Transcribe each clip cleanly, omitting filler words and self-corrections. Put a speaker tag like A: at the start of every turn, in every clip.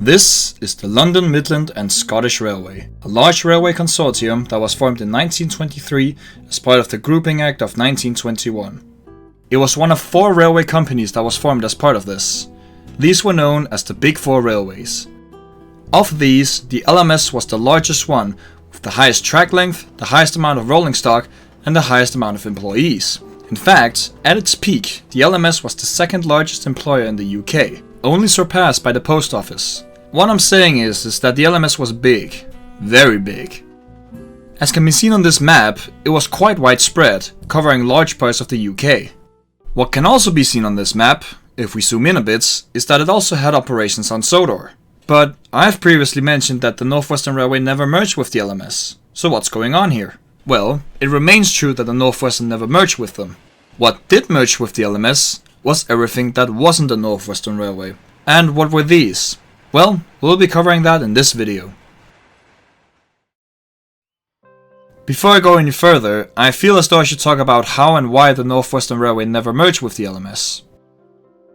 A: This is the London, Midland and Scottish Railway, a large railway consortium that was formed in 1923 as part of the Grouping Act of 1921. It was one of 4 railway companies that was formed as part of this. These were known as the Big Four Railways. Of these, the LMS was the largest one, with the highest track length, the highest amount of rolling stock and the highest amount of employees. In fact, at its peak, the LMS was the second largest employer in the UK, only surpassed by the post office. What I'm saying is that the LMS was big, very big. As can be seen on this map, it was quite widespread, covering large parts of the UK. What can also be seen on this map, if we zoom in a bit, is that it also had operations on Sodor. But I've previously mentioned that the North Western Railway never merged with the LMS, so what's going on here? Well, it remains true that the North Western never merged with them. What did merge with the LMS was everything that wasn't the North Western Railway. And what were these? Well, we'll be covering that in this video. Before I go any further, I feel as though I should talk about how and why the North Western Railway never merged with the LMS.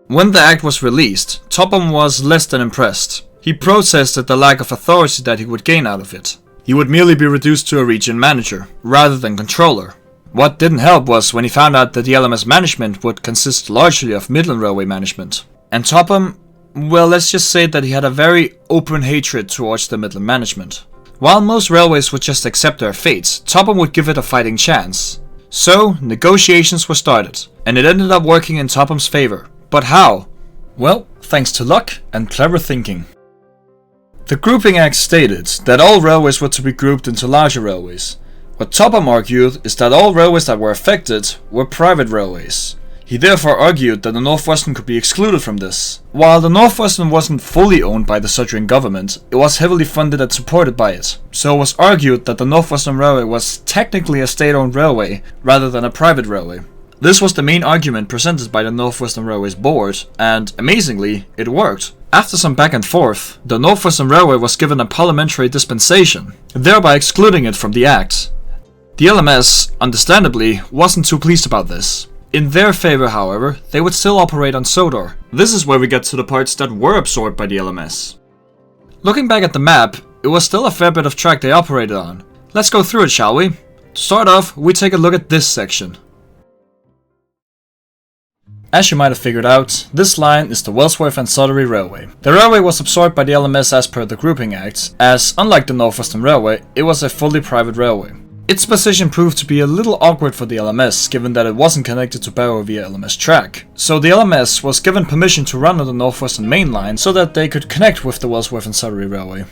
A: When the act was released, Topham was less than impressed. He protested the lack of authority that he would gain out of it. He would merely be reduced to a region manager, rather than controller. What didn't help was when he found out that the LMS management would consist largely of Midland Railway management. And Topham, well, let's just say that he had a very open hatred towards the Midland management. While most railways would just accept their fate, Topham would give it a fighting chance. So, negotiations were started, and it ended up working in Topham's favor. But how? Well, thanks to luck and clever thinking. The Grouping Act stated that all railways were to be grouped into larger railways. What Topham argued is that all railways that were affected were private railways. He therefore argued that the North Western could be excluded from this. While the North Western wasn't fully owned by the Surian government, it was heavily funded and supported by it. So it was argued that the North Western Railway was technically a state-owned railway rather than a private railway. This was the main argument presented by the North Western Railway's board, and amazingly, it worked. After some back and forth, the North Western Railway was given a parliamentary dispensation, thereby excluding it from the act. The LMS, understandably, wasn't too pleased about this. In their favor, however, they would still operate on Sodor. This is where we get to the parts that were absorbed by the LMS. Looking back at the map, it was still a fair bit of track they operated on. Let's go through it, shall we? To start off, we take a look at this section. As you might have figured out, this line is the Wellsworth and Sodor Railway. The railway was absorbed by the LMS as per the Grouping Act, as unlike the North Western Railway, it was a fully private railway. Its position proved to be a little awkward for the LMS, given that it wasn't connected to Barrow via LMS track. So the LMS was given permission to run on the North Western main line so that they could connect with the Wellsworth and Sodor Railway.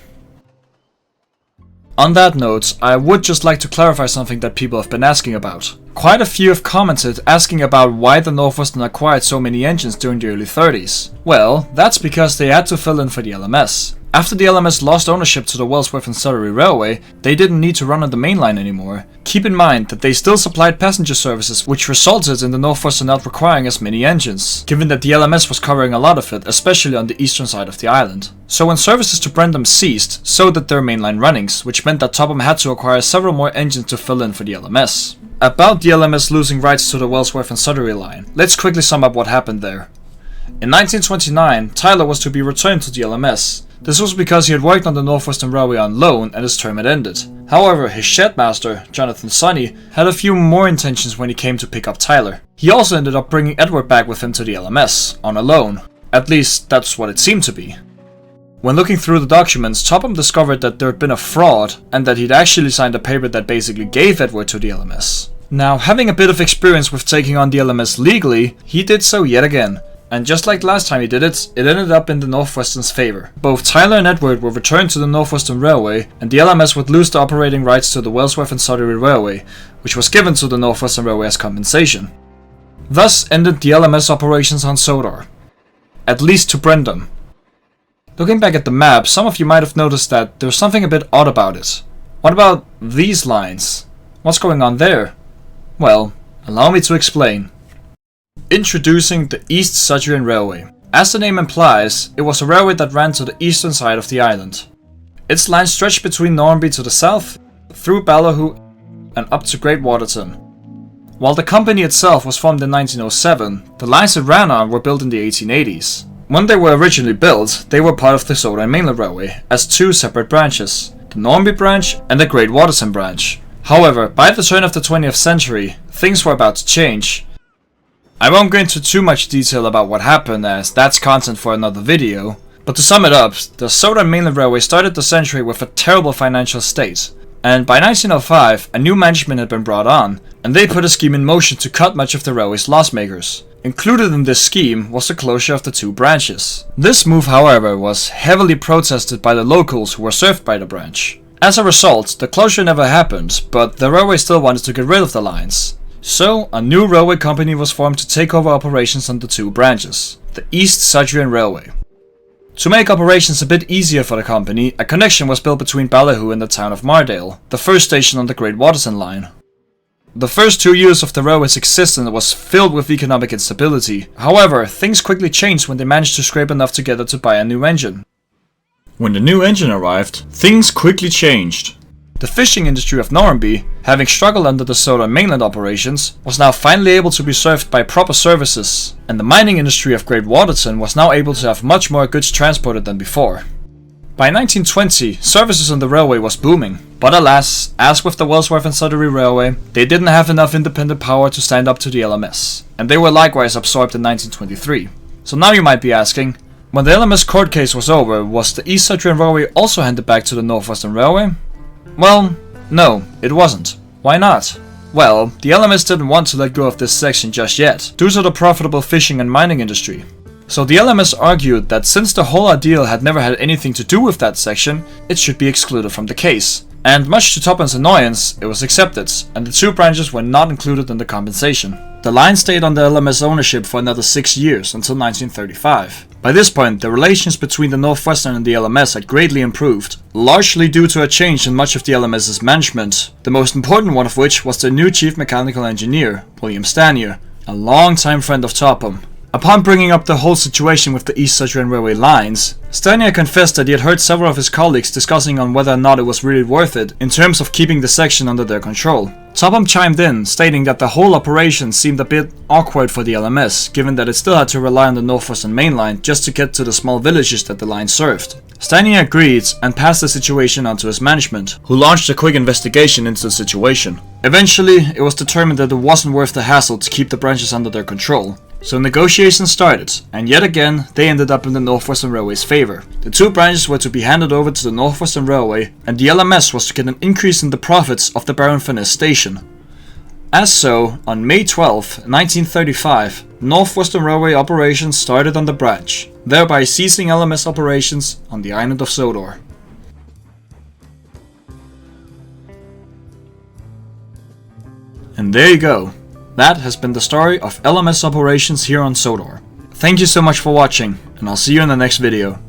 A: On that note, I would just like to clarify something that people have been asking about. Quite a few have commented asking about why the North Western acquired so many engines during the early 30s. Well, that's because they had to fill in for the LMS. After the LMS lost ownership to the Wellsworth and Sodor Railway, they didn't need to run on the main line anymore. Keep in mind that they still supplied passenger services, which resulted in the North Western not requiring as many engines, given that the LMS was covering a lot of it, especially on the eastern side of the island. So when services to Brendam ceased, so did their mainline runnings, which meant that Topham had to acquire several more engines to fill in for the LMS. About the LMS losing rights to the Wellsworth and Sodor line, let's quickly sum up what happened there. In 1929, Tyler was to be returned to the LMS. This was because he had worked on the North Western Railway on loan and his term had ended. However, his shedmaster, Jonathan Sonny, had a few more intentions when he came to pick up Tyler. He also ended up bringing Edward back with him to the LMS, on a loan. At least, that's what it seemed to be. When looking through the documents, Topham discovered that there had been a fraud, and that he'd actually signed a paper that basically gave Edward to the LMS. Now, having a bit of experience with taking on the LMS legally, he did so yet again. And just like last time he did it, it ended up in the North Western's favor. Both Tyler and Edward were returned to the North Western Railway, and the LMS would lose the operating rights to the Wellsworth and Sodor Railway, which was given to the North Western Railway as compensation. Thus ended the LMS operations on Sodor. At least to Brendam. Looking back at the map, some of you might have noticed that there's something a bit odd about it. What about these lines? What's going on there? Well, allow me to explain. Introducing the East Sudrian Railway. As the name implies, it was a railway that ran to the eastern side of the island. Its line stretched between Normanby to the south, through Ballyhoo and up to Great Waterton. While the company itself was formed in 1907, the lines it ran on were built in the 1880s. When they were originally built, they were part of the Sodor Mainland Railway as two separate branches, the Normanby branch and the Great Waterton branch. However, by the turn of the 20th century, things were about to change. I won't go into too much detail about what happened, as that's content for another video, but to sum it up, the Sodor Mainland Railway started the century with a terrible financial state, and by 1905 a new management had been brought on, and they put a scheme in motion to cut much of the railway's loss makers. Included in this scheme was the closure of the two branches. This move, however, was heavily protested by the locals who were served by the branch. As a result, the closure never happened, but the railway still wanted to get rid of the lines. So, a new railway company was formed to take over operations on the two branches, the East Sudrian Railway. To make operations a bit easier for the company, a connection was built between Ballyhoo and the town of Mardale, the first station on the Great Waterton line. The first 2 years of the railway's existence was filled with economic instability. However, things quickly changed when they managed to scrape enough together to buy a new engine. When the new engine arrived, things quickly changed. The fishing industry of Normanby, having struggled under the Sodor Mainland operations, was now finally able to be served by proper services, and the mining industry of Great Waterton was now able to have much more goods transported than before. By 1920, services on the railway was booming, but alas, as with the Wellsworth and Sudbury Railway, they didn't have enough independent power to stand up to the LMS, and they were likewise absorbed in 1923. So now you might be asking, when the LMS court case was over, was the East Sudrian Railway also handed back to the North Western Railway? Well, no, it wasn't. Why not? Well, the LMS didn't want to let go of this section just yet, due to the profitable fishing and mining industry. So the LMS argued that since the whole ordeal had never had anything to do with that section, it should be excluded from the case. And much to Topham's annoyance, it was accepted, and the two branches were not included in the compensation. The line stayed under LMS ownership for another 6 years, until 1935. By this point, the relations between the Northwestern and the LMS had greatly improved, largely due to a change in much of the LMS's management, the most important one of which was the new chief mechanical engineer, William Stanier, a long-time friend of Topham. Upon bringing up the whole situation with the East Sudrian Railway lines, Stanier confessed that he had heard several of his colleagues discussing on whether or not it was really worth it in terms of keeping the section under their control. Topham chimed in, stating that the whole operation seemed a bit awkward for the LMS, given that it still had to rely on the Northwestern Main Line just to get to the small villages that the line served. Stanier agreed and passed the situation on to his management, who launched a quick investigation into the situation. Eventually, it was determined that it wasn't worth the hassle to keep the branches under their control. So negotiations started, and yet again, they ended up in the Northwestern Railway's favor. The two branches were to be handed over to the Northwestern Railway, and the LMS was to get an increase in the profits of the Baron Furness station. As so, on May 12, 1935, Northwestern Railway operations started on the branch, thereby ceasing LMS operations on the island of Sodor. And there you go. That has been the story of LMS operations here on Sodor. Thank you so much for watching, and I'll see you in the next video.